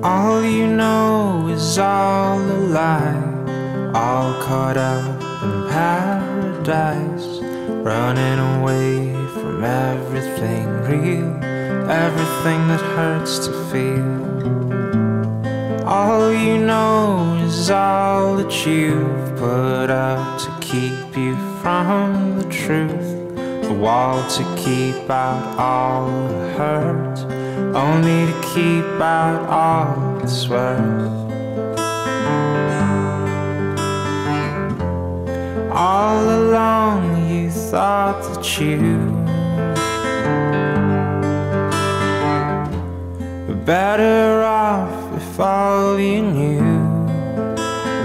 All you know is all a lie, all caught up in paradise, running away from everything real, everything that hurts to feel. All you know is all that you've put up to keep you from the truth, the wall to keep out all the hurt, only to keep out all it's worth. All along you thought that you were better off if all you knew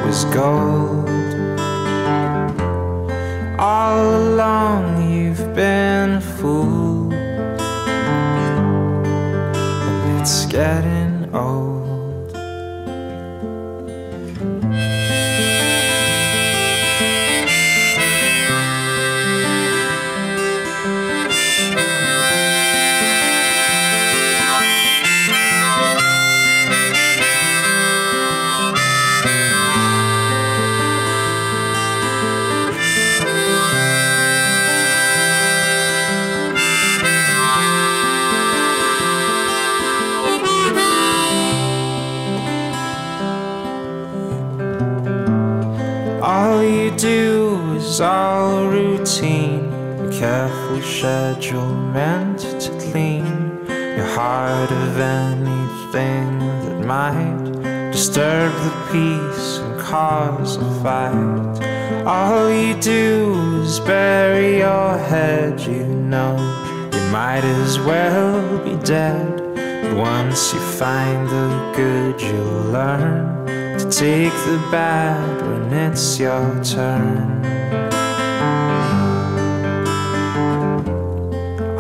was gold. All along you've been a fool, and it's getting old. All you do is all routine, a careful schedule meant to clean your heart of anything that might disturb the peace and cause a fight. All you do is bury your head, you know you might as well be dead. But once you find the good, you'll learn to take the bad when it's your turn.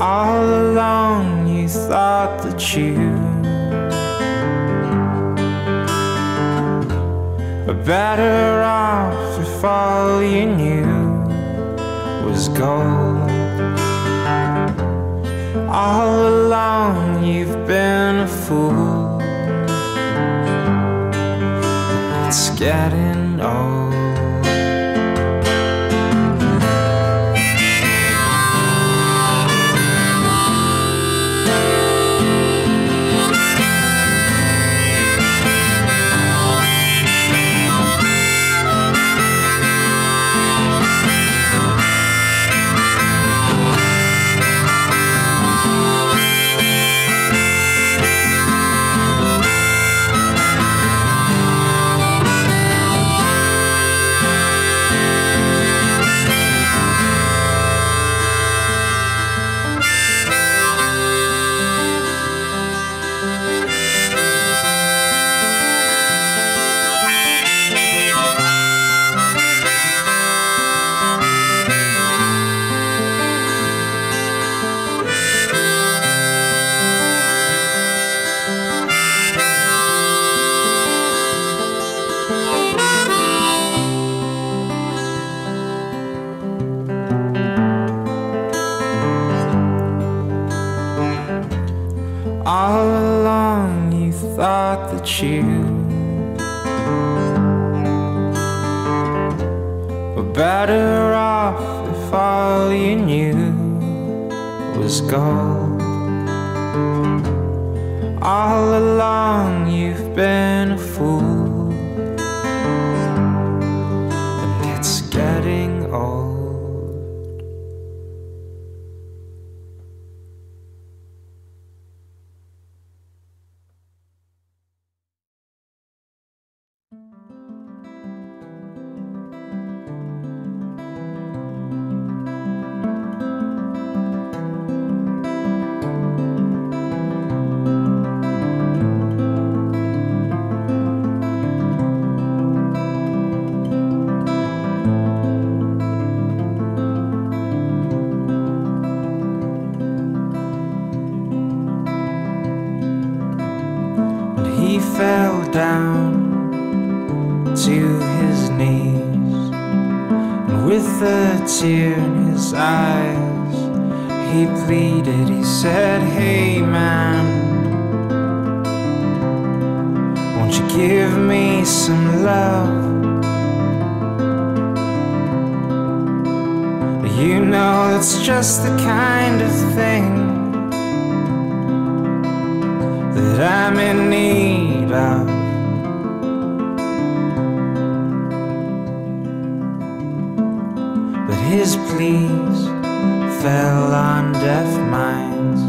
All along you thought that you were better off if all you knew was gold. All along you've been a fool, it's getting old. All along you thought that you were better off if all you knew was gold. All along you've been a fool, and it's getting old. He fell down to his knees, and with a tear in his eyes, he pleaded, he said, "Hey man, won't you give me some love? You know that's just the kind of thing that I'm in need of. But his pleas fell on deaf minds,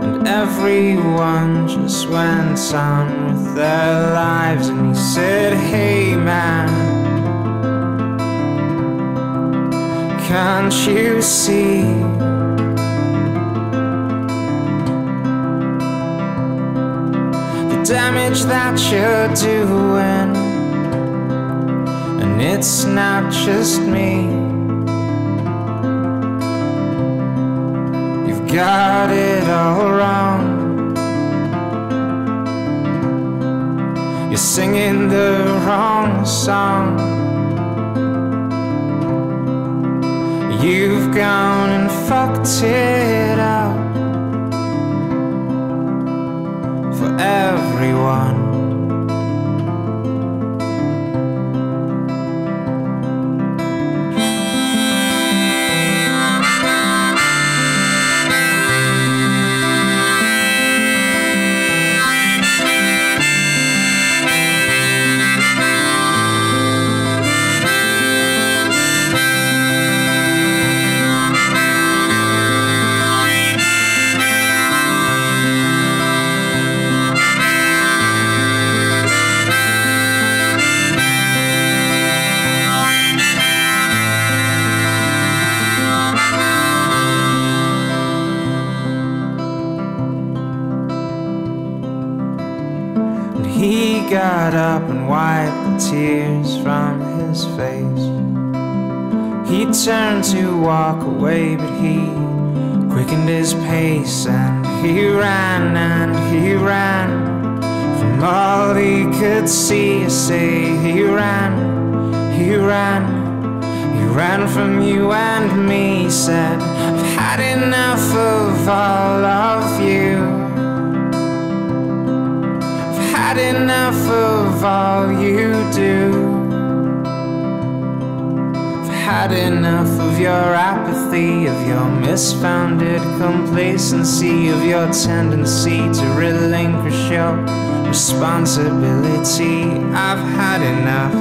and everyone just went on with their lives. And he said, hey man, can't you see the damage that you're doing? And it's not just me. You've got it all wrong. You're singing the wrong song. You've gone and fucked it up for everyone. He got up and wiped the tears from his face. He turned to walk away, but he quickened his pace. And he ran from all he could see. I say he ran from you and me. He said, I've had enough of all of you. Had enough of all you do. I've had enough of your apathy, of your misfounded complacency, of your tendency to relinquish your responsibility. I've had enough.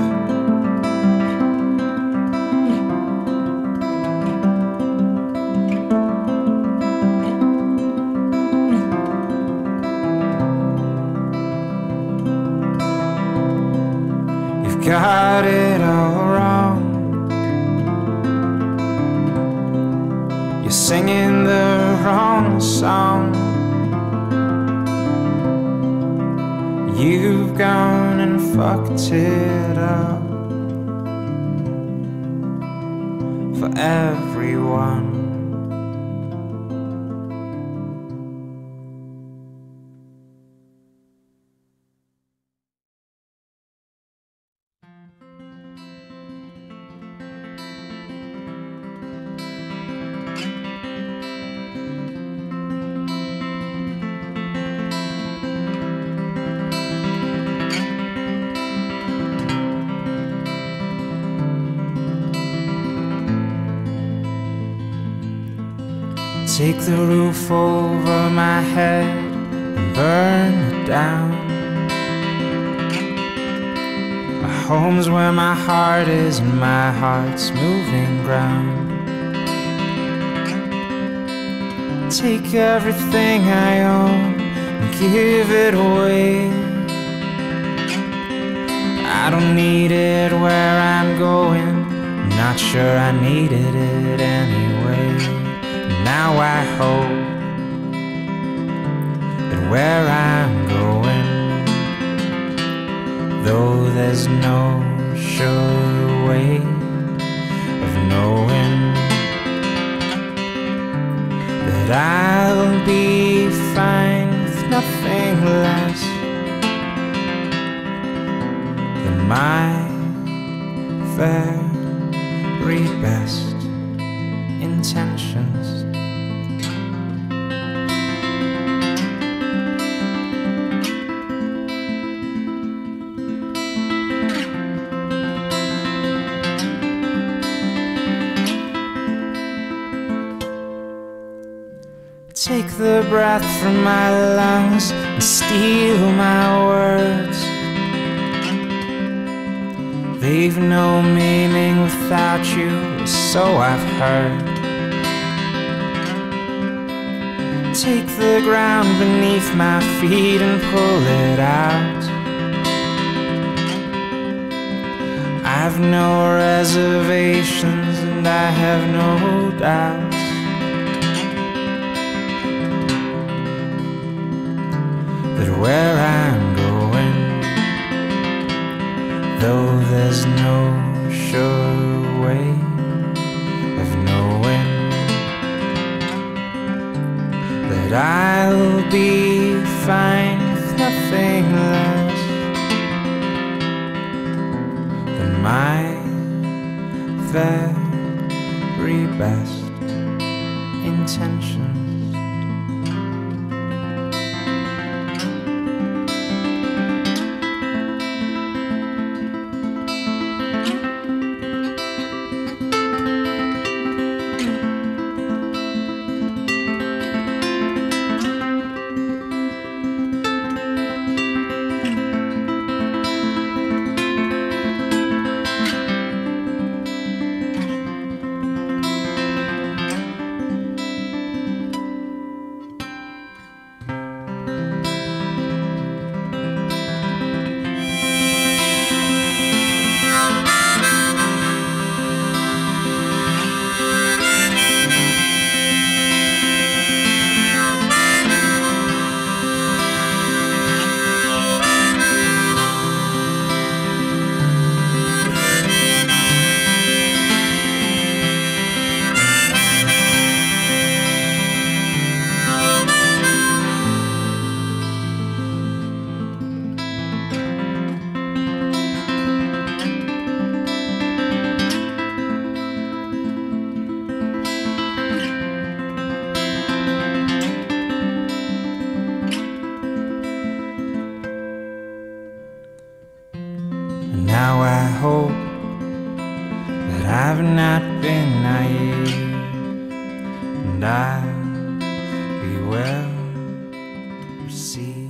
Got it all wrong. You're singing the wrong song. You've gone and fucked it up for everyone. Take the roof over my head and burn it down. My home's where my heart is, and my heart's moving ground. Take everything I own and give it away. I don't need it where I'm going, I'm not sure I needed it anyway. Now I hope that where I'm going, though there's no sure way of knowing, that I'll be fine with nothing less than my very best intentions. the breath from my lungs and steal my words. They've no meaning without you, so I've heard. Take the ground beneath my feet and pull it out. I've no reservations and I have no doubts that where I'm going, though there's no sure way of knowing, that I'll be fine with nothing less than my very best intentions. Now I hope that I've not been naive, and I'll be well received.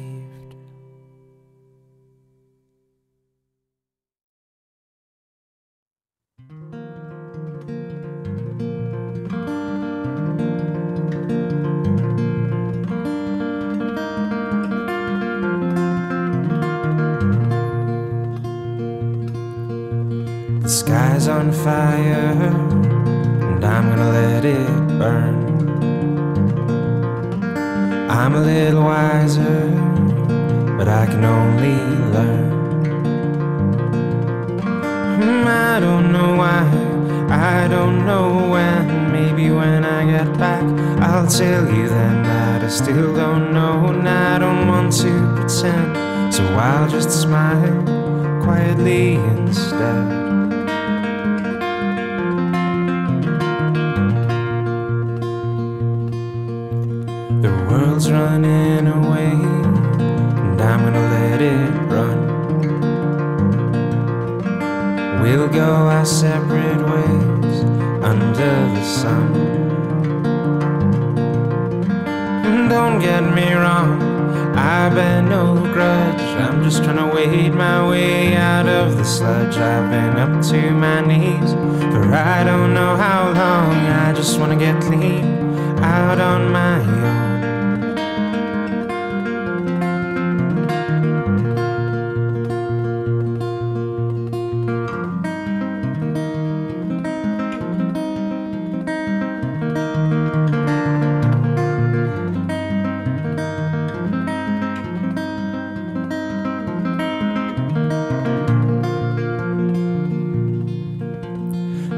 The sky's on fire, and I'm gonna let it burn. I'm a little wiser, but I can only learn. I don't know why, I don't know when. Maybe when I get back, I'll tell you then that I still don't know, and I don't want to pretend. So I'll just smile quietly instead. The world's running away, and I'm gonna let it run. We'll go our separate ways under the sun. And don't get me wrong, I bear no grudge. I'm just trying to wade my way out of the sludge. I've been up to my knees for I don't know how long. I just wanna get clean out on my own.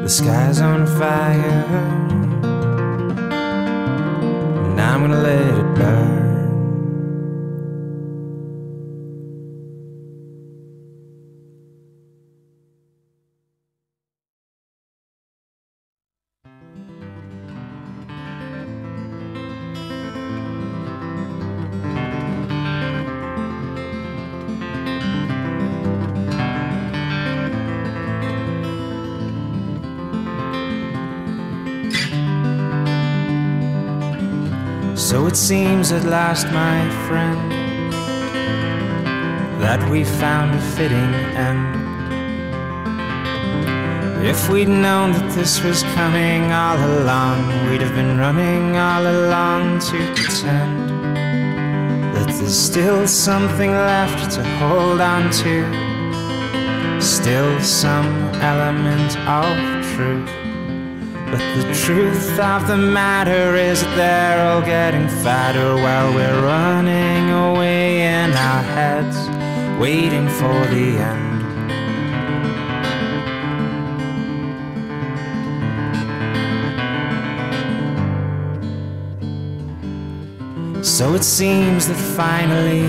The sky's on fire, and I'm gonna let it burn. So it seems at last, my friend, that we found a fitting end. If we'd known that this was coming all along, we'd have been running all along to pretend that there's still something left to hold on to, still some element of truth. But the truth of the matter is that they're all getting fatter while we're running away in our heads, waiting for the end. So it seems that finally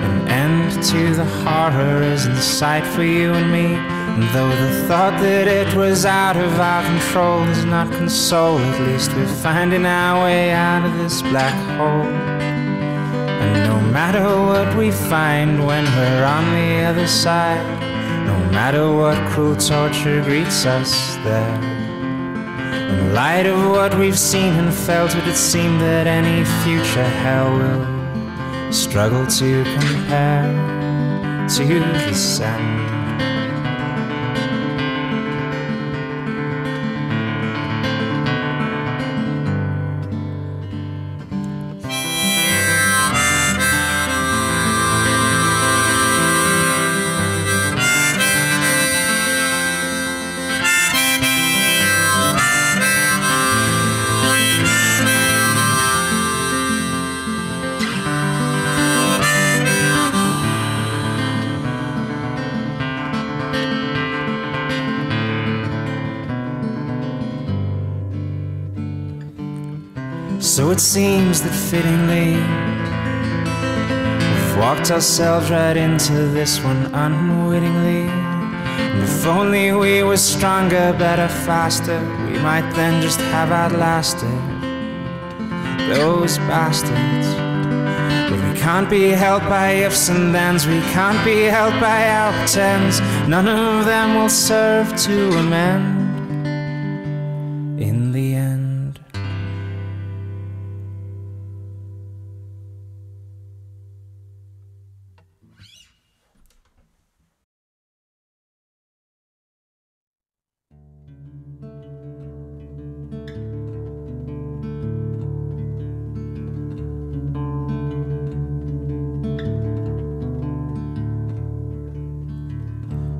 an end to the horror is in sight for you and me. And though the thought that it was out of our control does not console, at least we're finding our way out of this black hole. And no matter what we find when we're on the other side, no matter what cruel torture greets us there, in light of what we've seen and felt, would it seem that any future hell will struggle to compare to this end? So it seems that fittingly we've walked ourselves right into this one unwittingly. And if only we were stronger, better, faster, we might then just have outlasted those bastards. But we can't be helped by ifs and thens, we can't be helped by our pretends. None of them will serve to amend in the end.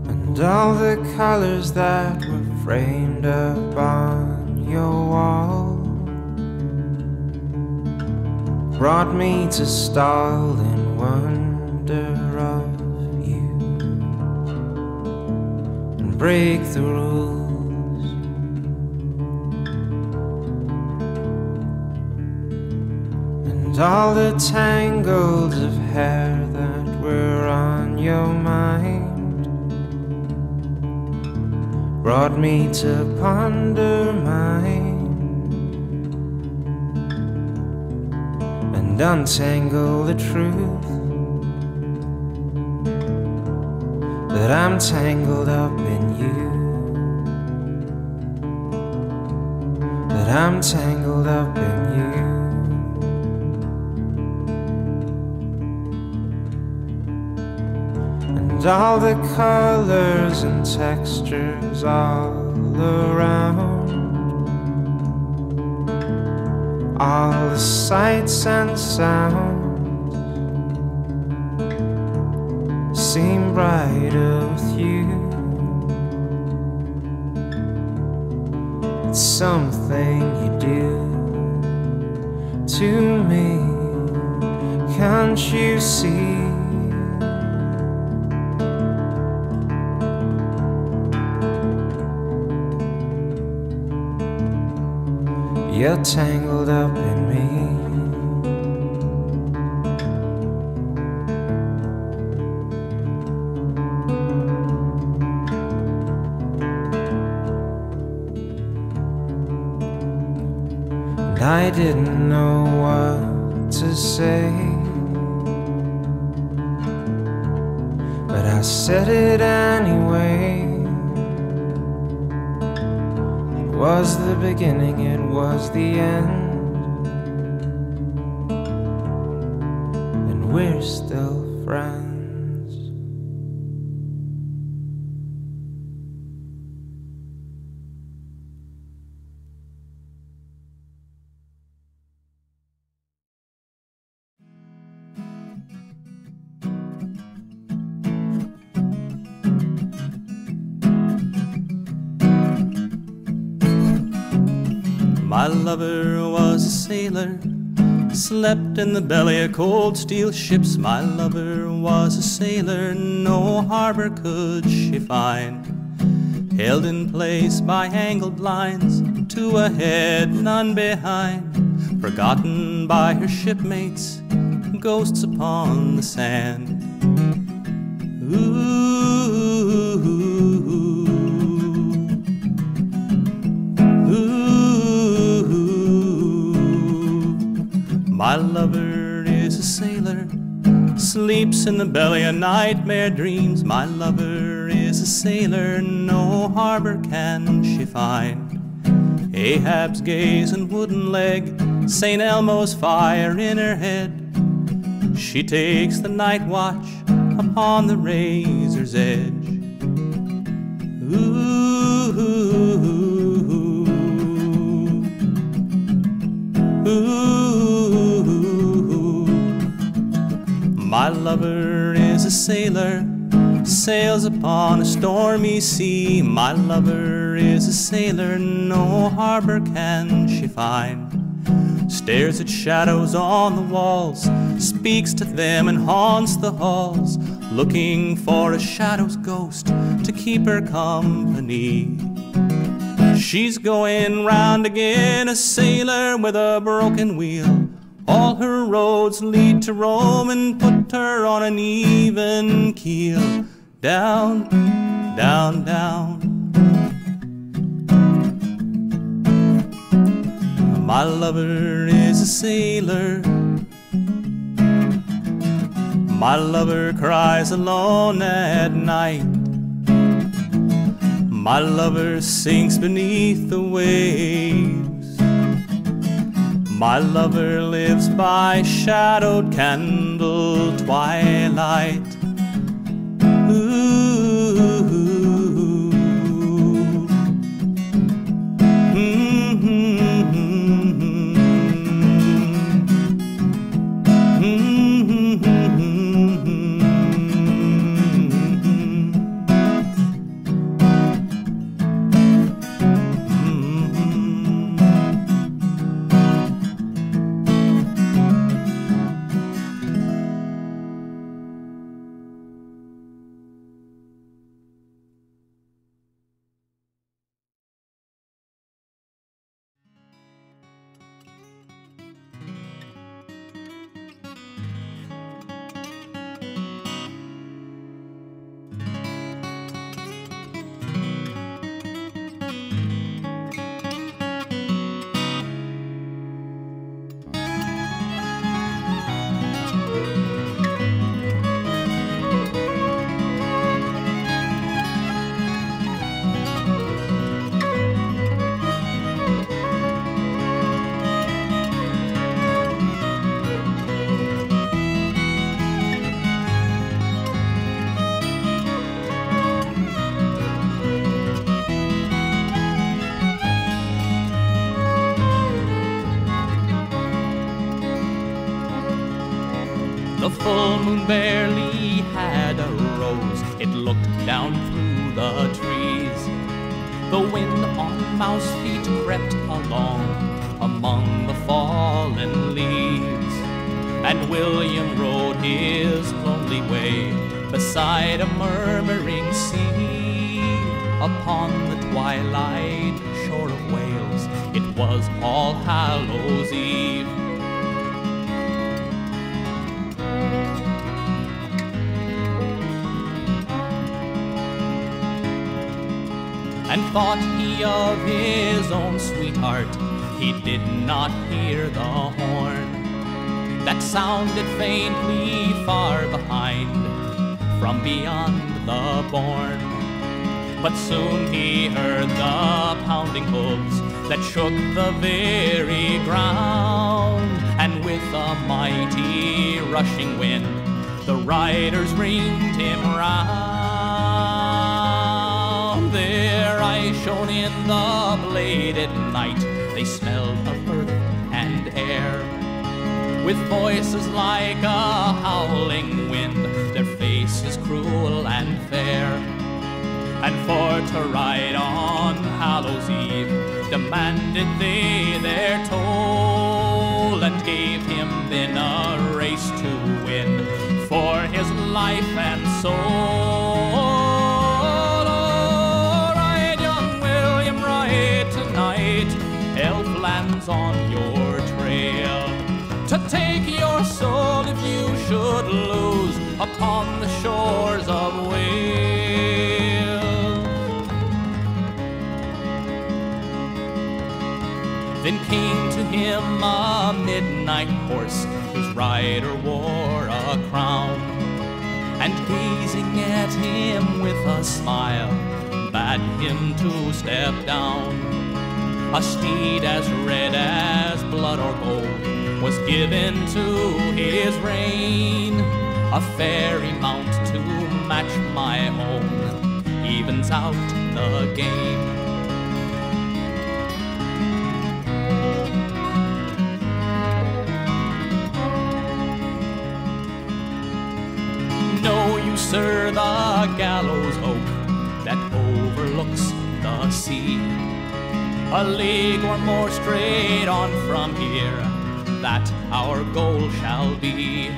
And all the colors that were framed upon your wall brought me to stall in wonder of you and break the rules. And all the tangles of hair that were on your mind brought me to ponder mine and untangle the truth that I'm tangled up in you, that I'm tangled up in you. And all the colors and textures all around, all the sights and sounds seem brighter with you. It's something you do to me, can't you see? You're tangled up in me. And I didn't know what to say, but I said it anyway. It was the beginning, it was the end. we're still friends. My lover was a sailor, slept in the belly of cold steel ships. My lover was a sailor, no harbor could she find. Held in place by angled lines, two ahead, none behind. Forgotten by her shipmates, ghosts upon the sand. My lover is a sailor, sleeps in the belly of nightmare dreams. My lover is a sailor, no harbor can she find. Ahab's gaze and wooden leg, St. Elmo's fire in her head. She takes the night watch upon the razor's edge. My lover is a sailor, sails upon a stormy sea. My lover is a sailor, no harbor can she find. Stares at shadows on the walls, speaks to them and haunts the halls, looking for a shadow's ghost to keep her company. She's going round again, a sailor with a broken wheel. All her roads lead to Rome and put her on an even keel. Down, down, down. My lover is a sailor. My lover cries alone at night. My lover sinks beneath the waves. My lover lives by shadowed candle twilight. The full moon barely had arose. It looked down through the trees. The wind on mouse feet crept along among the fallen leaves. And William rode his lonely way beside a murmuring sea. Upon the twilight shore of Wales, it was All Hallows Eve. And thought he of his own sweetheart, he did not hear the horn that sounded faintly far behind, from beyond the bourne. But soon he heard the pounding hooves that shook the very ground, and with a mighty rushing wind. The riders ringed him round. Their eyes shone in the bladed night. They smelled of earth and air. With voices like a howling wind, their faces cruel and fair. And for to ride on Hallows Eve, demanded they their toll, and gave him then a race to win for his life and soul. Oh, ride, young William, ride tonight, elf lands on your trail, to take your soul if you should lose upon the shores of Wales. Then came to him a midnight horse, whose rider wore a crown, and gazing at him with a smile, bade him to step down. A steed as red as blood or gold was given to his rein, a fairy mount to match my own, evens out the game. Know you, sir, the gallows oak that overlooks the sea, a league or more straight on from here, that our goal shall be.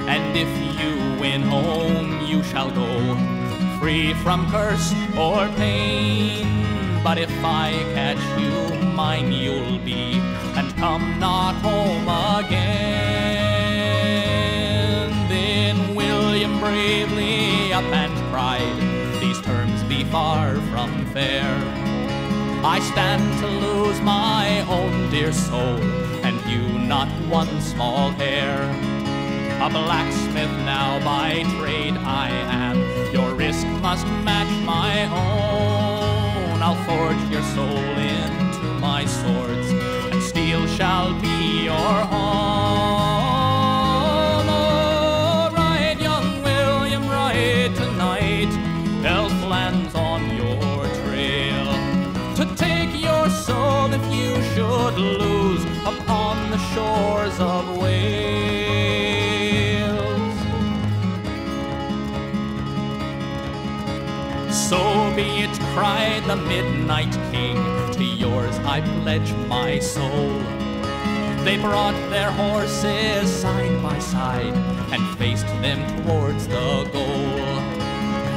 And if you win home, you shall go free from curse or pain. But if I catch you, mine you'll be, and come not home again. Then William bravely up and cried, these terms be far from fair. I stand to lose my own dear soul, and you not one small hair. A blacksmith now by trade I am, your risk must match my own. I'll forge your soul into my swords, and steel shall be your home. Oh, ride, young William, ride tonight, elf lands on your trail, to take your soul if you should lose upon the shores of Wales. So be it, cried the midnight king, to yours I pledge my soul. They brought their horses side by side, and faced them towards the goal,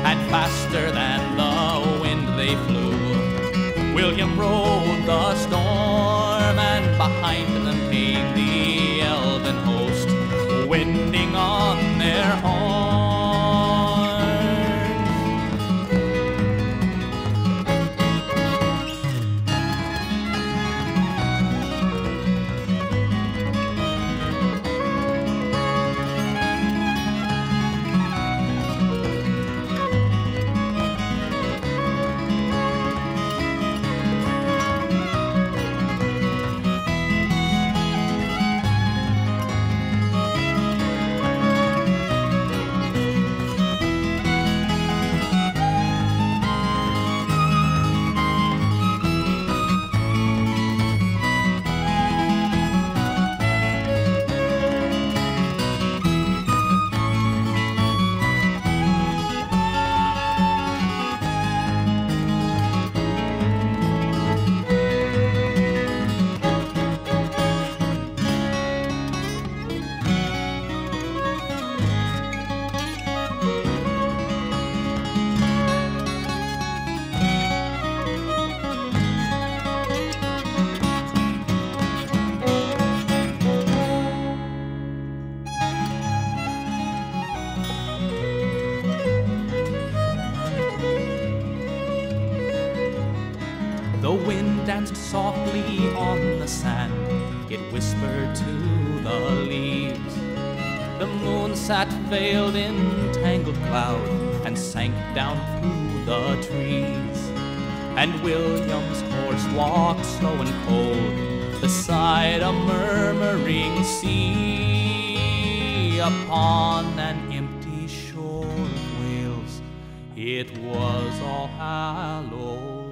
and faster than the wind they flew. William rode the storm, and behind them came the elven host, winding on their horns. The wind danced softly on the sand, it whispered to the leaves. The moon sat veiled in tangled cloud, and sank down through the trees. And William's horse walked slow and cold, beside a murmuring sea, upon an empty shore of Wales. It was All Hallows